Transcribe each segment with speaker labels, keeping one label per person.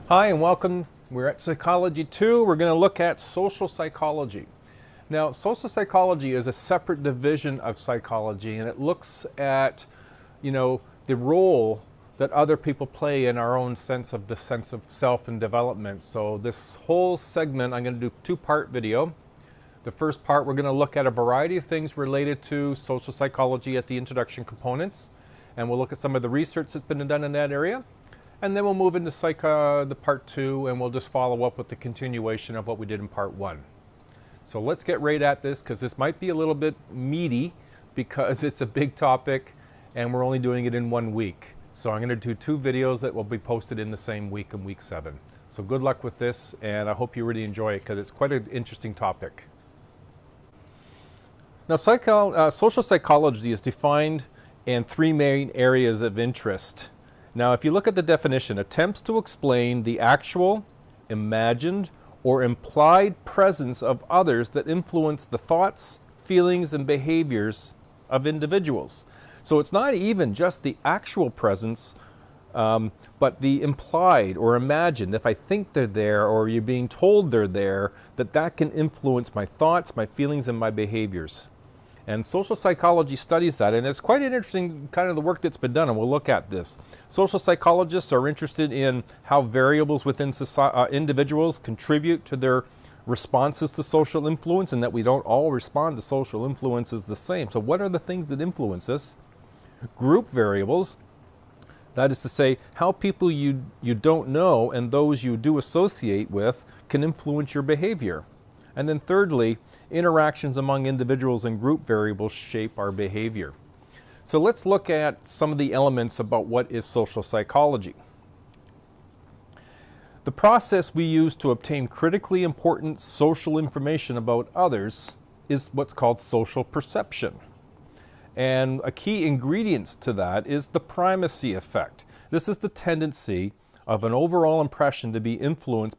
Speaker 1: Hi and welcome. We're at Psychology 2. We're going to look at social psychology. Now, social psychology is a separate division of psychology, and it looks at, the role that other people play in our own sense of self and development. So this whole segment, I'm going to do a two-part video. The first part, we're going to look at a variety of things related to social psychology at the introduction components, and we'll look at some of the research that's been done in that area. And then we'll move into the part 2, and we'll just follow up with the continuation of what we did in part 1. So let's get right at this, because this might be a little bit meaty because it's a big topic and we're only doing it in 1 week. So I'm going to do 2 videos that will be posted in the same week in week 7. So good luck with this, and I hope you really enjoy it because it's quite an interesting topic. Now, social psychology is defined in 3 main areas of interest. Now, if you look at the definition, attempts to explain the actual, imagined, or implied presence of others that influence the thoughts, feelings, and behaviors of individuals. So it's not even just the actual presence, but the implied or imagined. If I think they're there or you're being told they're there, that can influence my thoughts, my feelings, and my behaviors. And social psychology studies that, and it's quite an interesting kind of the work that's been done, and we'll look at this. Social psychologists are interested in how variables within individuals contribute to their responses to social influence, and that we don't all respond to social influences the same. So what are the things that influence us? Group variables, that is to say, how people you don't know and those you do associate with can influence your behavior. And then thirdly, interactions among individuals and group variables shape our behavior. So let's look at some of the elements about what is social psychology. The process we use to obtain critically important social information about others is what's called social perception. And a key ingredient to that is the primacy effect. This is the tendency of an overall impression to be influenced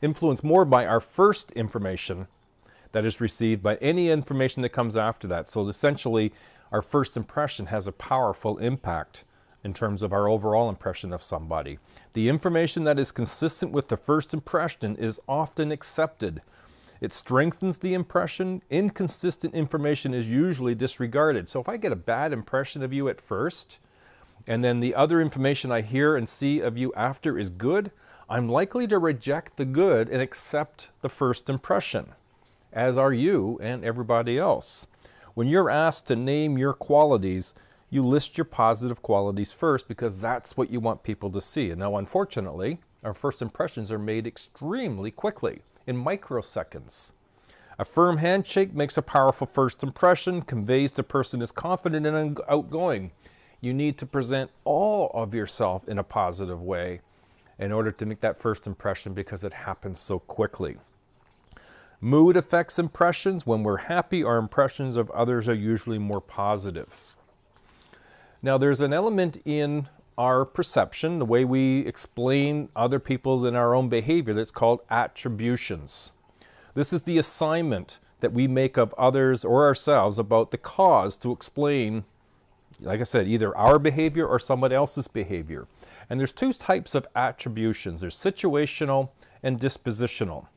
Speaker 1: influenced more by our first information that is received by any information that comes after that. So essentially, our first impression has a powerful impact in terms of our overall impression of somebody. The information that is consistent with the first impression is often accepted. It strengthens the impression. Inconsistent information is usually disregarded. So if I get a bad impression of you at first, and then the other information I hear and see of you after is good, I'm likely to reject the good and accept the first impression, as are you and everybody else. When you're asked to name your qualities, you list your positive qualities first because that's what you want people to see. And now, unfortunately, our first impressions are made extremely quickly, in microseconds. A firm handshake makes a powerful first impression, conveys the person is confident and outgoing. You need to present all of yourself in a positive way in order to make that first impression because it happens so quickly. Mood affects impressions. When we're happy, our impressions of others are usually more positive. Now, there's an element in our perception, the way we explain other people and our own behavior, that's called attributions. This is the assignment that we make of others or ourselves about the cause to explain, like I said, either our behavior or someone else's behavior. And there's 2 types of attributions. There's situational and dispositional.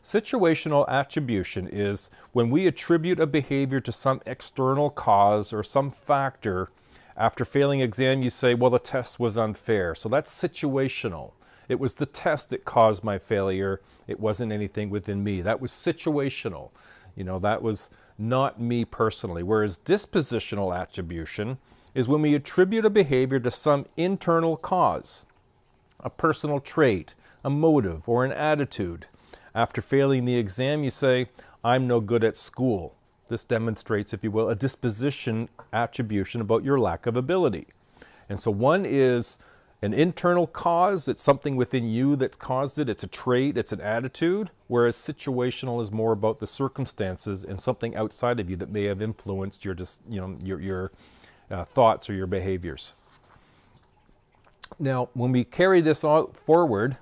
Speaker 1: Situational attribution is when we attribute a behavior to some external cause or some factor. After failing exam, you say, well, the test was unfair. So that's situational. It was the test that caused my failure. It wasn't anything within me. That was situational. That was not me personally. Whereas dispositional attribution is when we attribute a behavior to some internal cause, a personal trait, a motive, or an attitude. After failing the exam, you say, I'm no good at school. This demonstrates, if you will, a disposition attribution about your lack of ability. And so one is an internal cause. It's something within you that's caused it. It's a trait. It's an attitude. Whereas situational is more about the circumstances and something outside of you that may have influenced your thoughts or your behaviors. Now, when we carry this forward,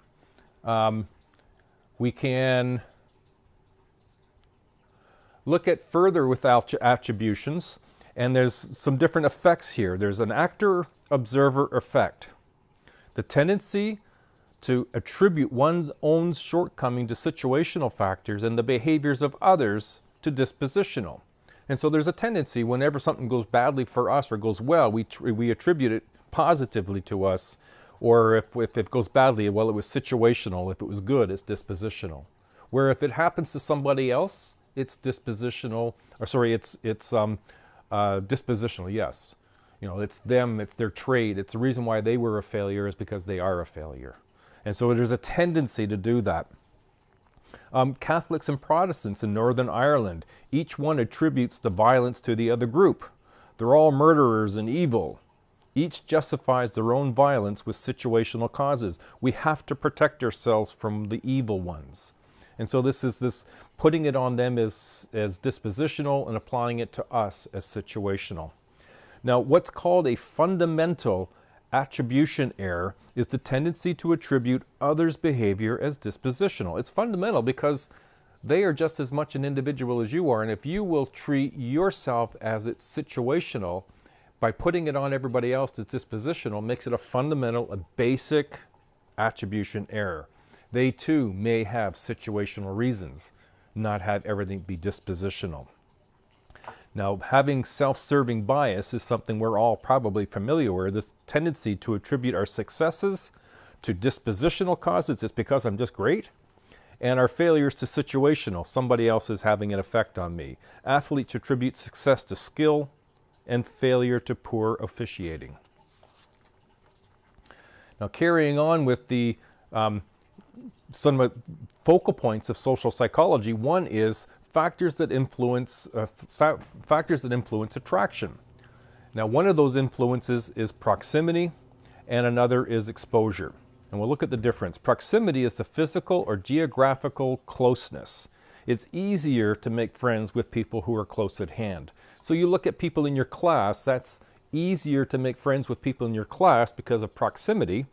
Speaker 1: we can look at further with attributions, and there's some different effects here. There's an actor-observer effect. The tendency to attribute one's own shortcoming to situational factors and the behaviors of others to dispositional. And so there's a tendency whenever something goes badly for us or goes well, we attribute it positively to us. Or if it goes badly, well, it was situational. If it was good, it's dispositional. Where if it happens to somebody else, it's dispositional, or sorry, it's dispositional, yes. You know, it's them, it's their trait. It's the reason why they were a failure is because they are a failure. And so there's a tendency to do that. Catholics and Protestants in Northern Ireland, each one attributes the violence to the other group. They're all murderers and evil. Each justifies their own violence with situational causes. We have to protect ourselves from the evil ones. And so this is this putting it on them as dispositional and applying it to us as situational. Now, what's called a fundamental attribution error is the tendency to attribute others' behavior as dispositional. It's fundamental because they are just as much an individual as you are, and if you will treat yourself as it's situational, by putting it on everybody else as dispositional makes it a fundamental, a basic attribution error. They too may have situational reasons, not have everything be dispositional. Now, having self-serving bias is something we're all probably familiar with. This tendency to attribute our successes to dispositional causes, it's because I'm just great, and our failures to situational, somebody else is having an effect on me. Athletes attribute success to skill and failure to poor officiating. Now, carrying on with the some focal points of social psychology, one is factors that influence attraction. Now, one of those influences is proximity, and another is exposure. And we'll look at the difference. Proximity is the physical or geographical closeness. It's easier to make friends with people who are close at hand. So you look at people in your class, that's easier to make friends with people in your class because of proximity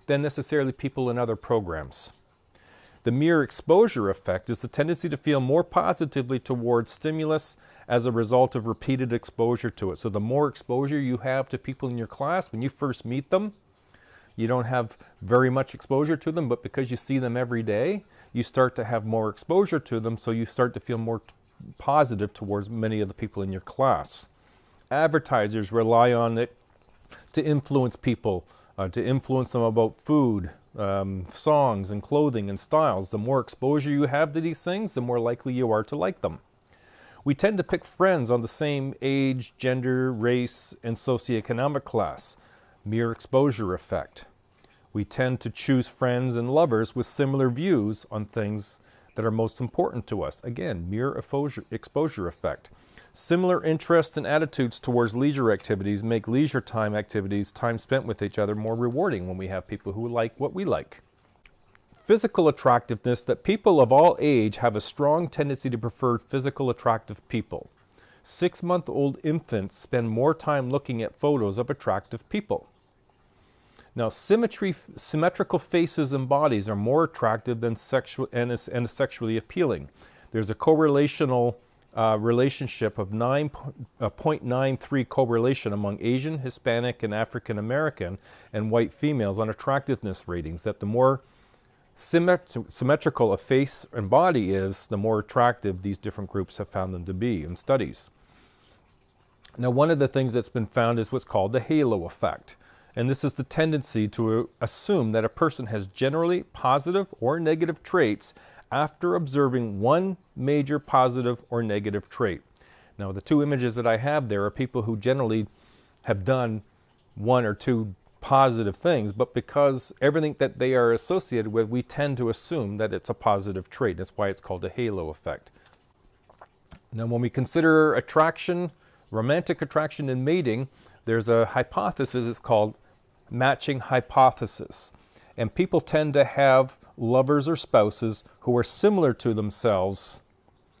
Speaker 1: than necessarily people in other programs. The mere exposure effect is the tendency to feel more positively towards stimulus as a result of repeated exposure to it. So the more exposure you have to people in your class, when you first meet them, you don't have very much exposure to them, but because you see them every day, you start to have more exposure to them, so you start to feel more positive towards many of the people in your class. Advertisers rely on it to influence people, to influence them about food, songs and clothing and styles. The more exposure you have to these things, the more likely you are to like them. We tend to pick friends on the same age, gender, race, and socioeconomic class. Mere exposure effect. We tend to choose friends and lovers with similar views on things that are most important to us. Again, mere exposure effect. Similar interests and attitudes towards leisure activities make leisure time activities, time spent with each other, more rewarding when we have people who like what we like. Physical attractiveness, that people of all age have a strong tendency to prefer physical attractive people. 6-month-old infants spend more time looking at photos of attractive people. Now, symmetrical faces and bodies are more attractive than sexual and sexually appealing. There's a correlational relationship of 0.93 correlation among Asian, Hispanic, and African American and white females on attractiveness ratings, that the more symmetrical a face and body is, the more attractive these different groups have found them to be in studies. Now, one of the things that's been found is what's called the halo effect. And this is the tendency to assume that a person has generally positive or negative traits after observing one major positive or negative trait. Now, the two images that I have there are people who generally have done one or two positive things, but because everything that they are associated with, we tend to assume that it's a positive trait. That's why it's called a halo effect. Now, when we consider attraction, romantic attraction and mating, there's a hypothesis, it's called matching hypothesis. And people tend to have lovers or spouses who are similar to themselves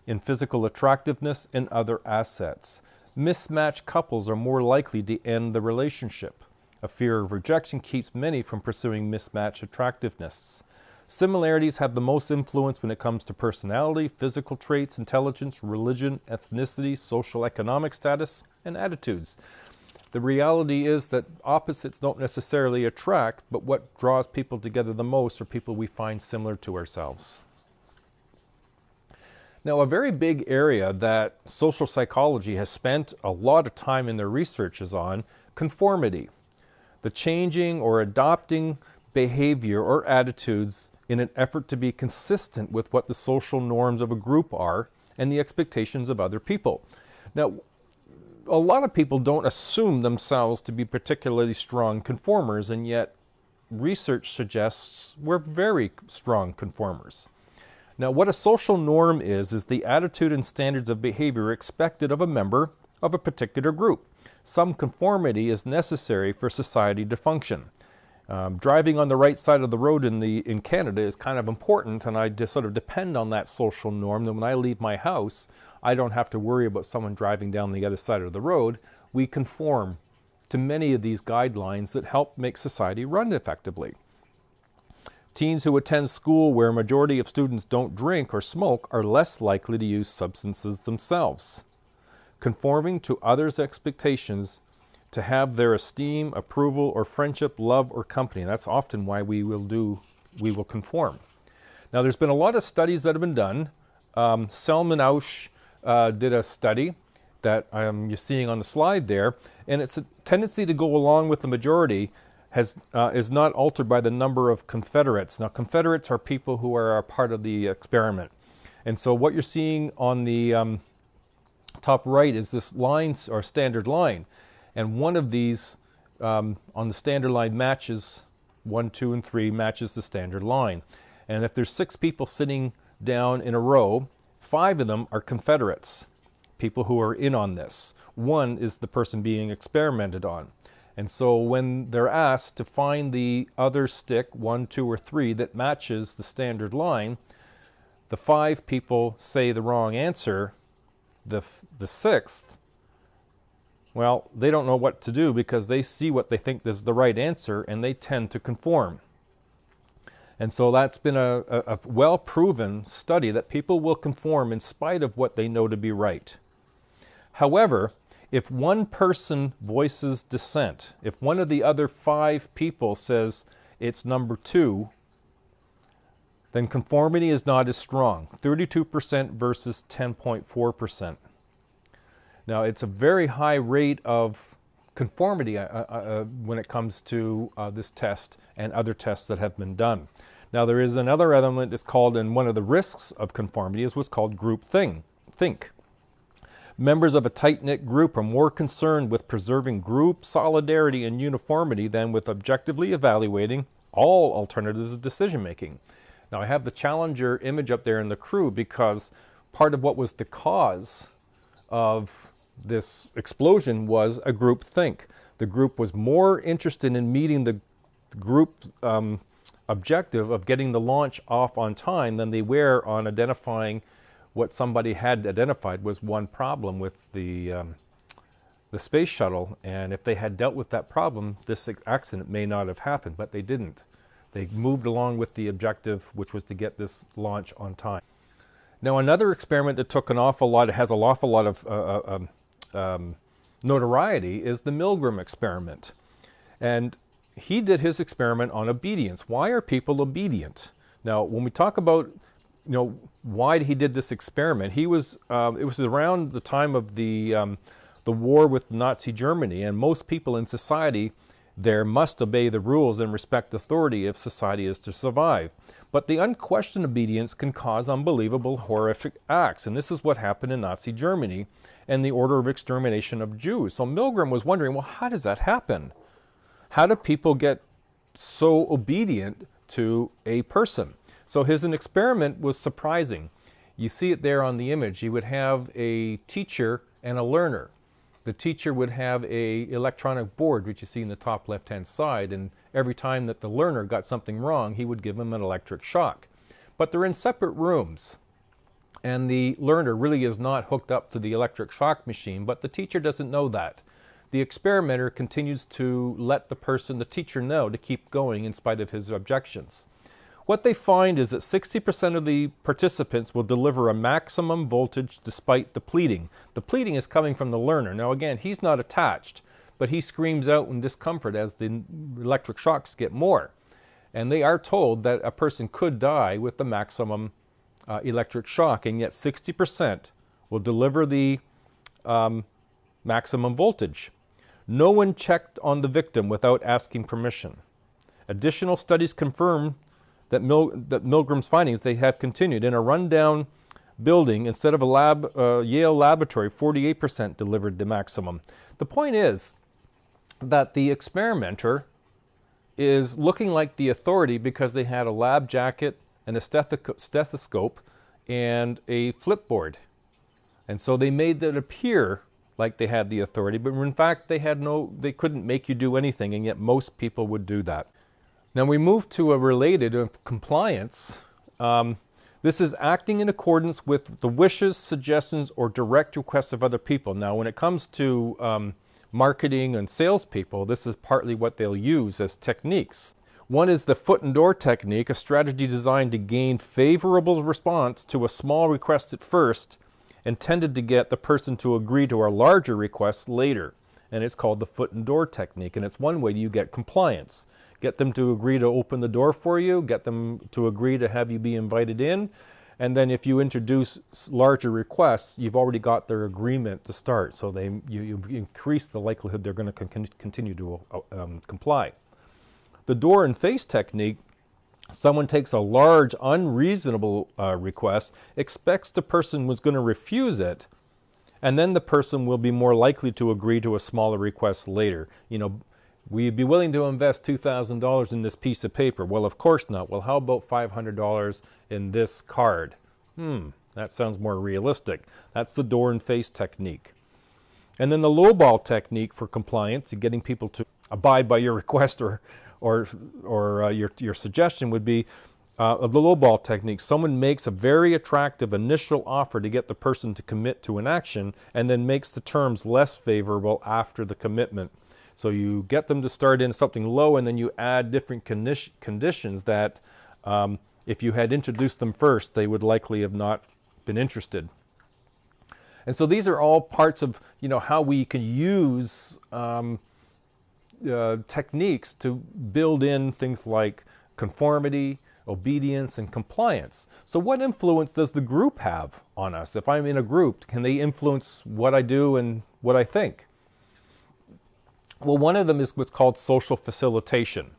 Speaker 1: in physical attractiveness and other assets. Mismatched couples are more likely to end the relationship. A fear of rejection keeps many from pursuing mismatched attractiveness. Similarities have the most influence when it comes to personality, physical traits, intelligence, religion, ethnicity, social economic status, and attitudes. The reality is that opposites don't necessarily attract, but what draws people together the most are people we find similar to ourselves. Now, a very big area that social psychology has spent a lot of time in their research is on conformity. The changing or adopting behavior or attitudes in an effort to be consistent with what the social norms of a group are and the expectations of other people. Now, a lot of people don't assume themselves to be particularly strong conformers, and yet research suggests we're very strong conformers. Now, what a social norm is the attitude and standards of behavior expected of a member of a particular group. Some conformity is necessary for society to function. Driving on the right side of the road in Canada is kind of important, and I just sort of depend on that social norm. That when I leave my house, I don't have to worry about someone driving down the other side of the road. We conform to many of these guidelines that help make society run effectively. Teens who attend school where a majority of students don't drink or smoke are less likely to use substances themselves. Conforming to others' expectations to have their esteem, approval, or friendship, love, or company. That's often why we will conform. Now, there's been a lot of studies that have been done. Selman Ausch did a study that you're seeing on the slide there, and it's a tendency to go along with the majority is not altered by the number of Confederates. Now, Confederates are people who are a part of the experiment. And so what you're seeing on the top right is this line, or standard line. And one of these on the standard line matches 1, 2, and 3 matches the standard line. And if there's 6 people sitting down in a row, 5 of them are Confederates, people who are in on this. 1 is the person being experimented on. And so when they're asked to find the other stick, 1, 2, or 3, that matches the standard line, the 5 people say the wrong answer. The 6th, well, they don't know what to do because they see what they think is the right answer, and they tend to conform. And so that's been a well-proven study that people will conform in spite of what they know to be right. However, if one person voices dissent, if one of the other 5 people says it's number 2, then conformity is not as strong, 32% versus 10.4%. Now, it's a very high rate of conformity when it comes to this test and other tests that have been done. Now, there is another element that's called, and one of the risks of conformity is what's called groupthink. Members of a tight-knit group are more concerned with preserving group solidarity and uniformity than with objectively evaluating all alternatives of decision-making. Now, I have the Challenger image up there in the crew because part of what was the cause of this explosion was a group think. The group was more interested in meeting the group objective of getting the launch off on time than they were on identifying what somebody had identified was one problem with the space shuttle. And if they had dealt with that problem, this accident may not have happened, but they didn't. They moved along with the objective, which was to get this launch on time. Now, another experiment that took an awful lot, has an awful lot of notoriety, is the Milgram experiment. And he did his experiment on obedience. Why are people obedient? Now, when we talk about, why he did this experiment, it was around the time of the war with Nazi Germany, and most people in society there must obey the rules and respect authority if society is to survive. But the unquestioned obedience can cause unbelievable, horrific acts. And this is what happened in Nazi Germany and the order of extermination of Jews. So Milgram was wondering, well, how does that happen? How do people get so obedient to a person? So his experiment was surprising. You see it there on the image. He would have a teacher and a learner. The teacher would have an electronic board, which you see in the top left-hand side, and every time that the learner got something wrong, he would give him an electric shock. But they're in separate rooms, and the learner really is not hooked up to the electric shock machine, but the teacher doesn't know that. The experimenter continues to let the teacher know to keep going in spite of his objections. What they find is that 60% of the participants will deliver a maximum voltage despite the pleading. The pleading is coming from the learner. Now again, he's not attached, but he screams out in discomfort as the electric shocks get more. And they are told that a person could die with the maximum electric shock, and yet 60% will deliver the maximum voltage. No one checked on the victim without asking permission. Additional studies confirm that Milgram's findings, they have continued. In a rundown building, instead of a Yale laboratory, 48% delivered the maximum. The point is that the experimenter is looking like the authority because they had a lab jacket and a stethoscope and a flipboard. And so they made that appear like they had the authority, but in fact they couldn't make you do anything, and yet most people would do that. Now we move to a related of compliance. This is acting in accordance with the wishes, suggestions, or direct requests of other people. Now when it comes to marketing and salespeople, this is partly what they'll use as techniques. One is the foot and door technique, a strategy designed to gain favorable response to a small request at first, intended to get the person to agree to a larger request later. And it's called the foot and door technique, and it's one way you get compliance. Get them to agree to open the door for you, get them to agree to have you be invited in, and then if you introduce larger requests, you've already got their agreement to start, so you increase the likelihood they're going to continue to comply. The door and face technique, someone takes a large, unreasonable request, expects the person was going to refuse it, and then the person will be more likely to agree to a smaller request later. You know, we'd be willing to invest $2,000 in this piece of paper. Well, of course not. Well, how about $500 in this card? That sounds more realistic. That's the door and face technique. And then the lowball technique for compliance and getting people to abide by your request or your suggestion would be the lowball technique. Someone makes a very attractive initial offer to get the person to commit to an action and then makes the terms less favorable after the commitment. So you get them to start in something low and then you add different conditions that if you had introduced them first, they would likely have not been interested. And so these are all parts of how we can use techniques to build in things like conformity, obedience, and compliance. So what influence does the group have on us? If I'm in a group, can they influence what I do and what I think? Well, one of them is what's called social facilitation.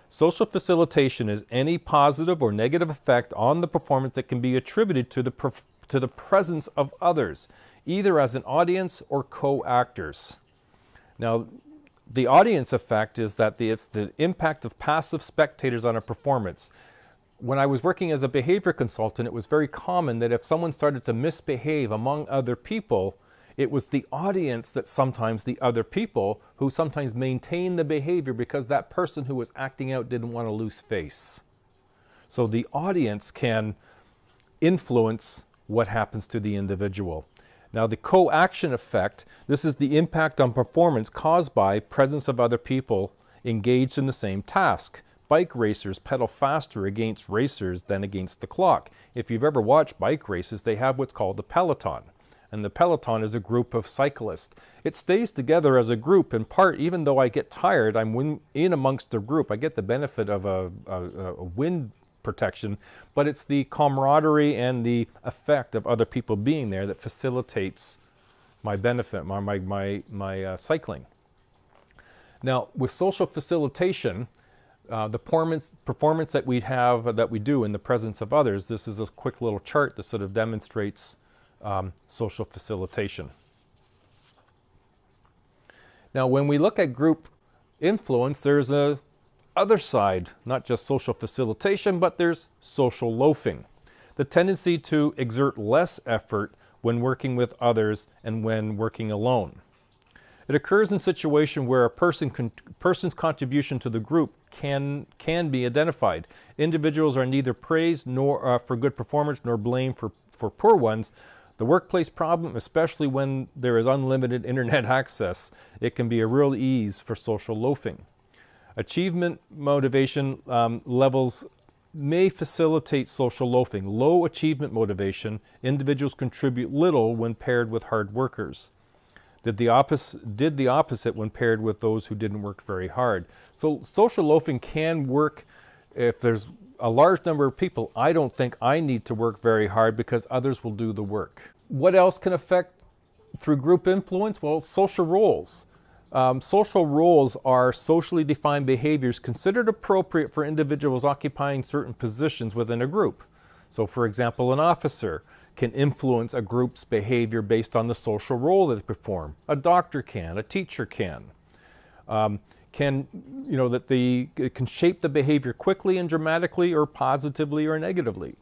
Speaker 1: Social facilitation is any positive or negative effect on the performance that can be attributed to the presence of others, either as an audience or co-actors. Now, the audience effect is that it's the impact of passive spectators on a performance. When I was working as a behavior consultant, it was very common that if someone started to misbehave among other people, it was the audience that sometimes the other people who sometimes maintained the behavior because that person who was acting out didn't want to lose face. So the audience can influence what happens to the individual. Now the co-action effect, this is the impact on performance caused by presence of other people engaged in the same task. Bike racers pedal faster against racers than against the clock. If you've ever watched bike races, they have what's called the peloton. And the peloton is a group of cyclists. It stays together as a group in part, even though I get tired, I'm in amongst the group. I get the benefit of a wind protection, but it's the camaraderie and the effect of other people being there that facilitates my benefit, my cycling. Now, with social facilitation, the performance that we do in the presence of others, this is a quick little chart that sort of demonstrates social facilitation. Now, when we look at group influence, there's a other side, not just social facilitation, but there's social loafing. The tendency to exert less effort when working with others and when working alone. It occurs in situations where a person's contribution to the group can be identified. Individuals are neither praised nor for good performance nor blamed for poor ones. The workplace problem, especially when there is unlimited internet access, it can be a real ease for social loafing. Achievement motivation levels may facilitate social loafing. Low achievement motivation, individuals contribute little when paired with hard workers. did the opposite when paired with those who didn't work very hard. So social loafing can work if there's a large number of people. I don't think I need to work very hard because others will do the work. What else can affect through group influence? Well, social roles. Social roles are socially defined behaviors considered appropriate for individuals occupying certain positions within a group. So, for example, an officer can influence a group's behavior based on the social role that they perform. A doctor can, a teacher can. It can shape the behavior quickly and dramatically, or positively or negatively.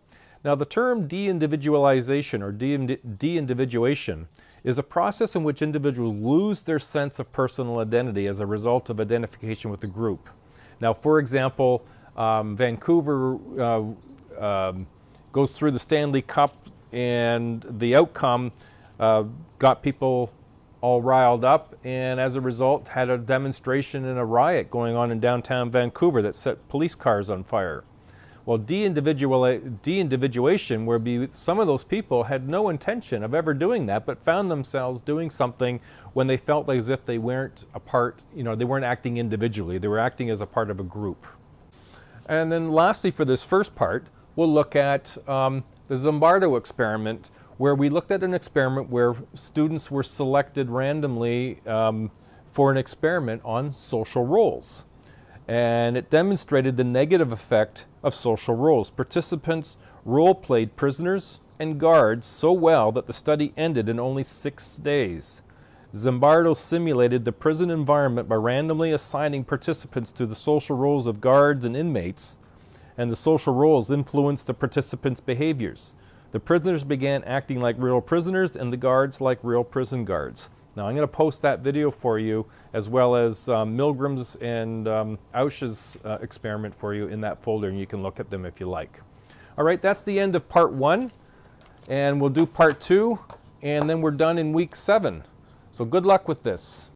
Speaker 1: Now, the term de-individualization or de-individuation is a process in which individuals lose their sense of personal identity as a result of identification with the group. Now, for example, Vancouver goes through the Stanley Cup, and the outcome got people all riled up, and as a result had a demonstration and a riot going on in downtown Vancouver that set police cars on fire. Well, de-individuation, where some of those people had no intention of ever doing that, but found themselves doing something when they felt as if they weren't a part, they weren't acting individually, they were acting as a part of a group. And then lastly, for this first part, we'll look at the Zimbardo Experiment, where we looked at an experiment where students were selected randomly for an experiment on social roles. And it demonstrated the negative effect of social roles. Participants role-played prisoners and guards so well that the study ended in only 6 days. Zimbardo simulated the prison environment by randomly assigning participants to the social roles of guards and inmates, and the social roles influenced the participants' behaviors. The prisoners began acting like real prisoners and the guards like real prison guards. Now, I'm going to post that video for you, as well as Milgram's and Ausch's experiment for you in that folder, and you can look at them if you like. All right, that's the end of part 1, and we'll do part 2, and then we're done in week 7. So good luck with this.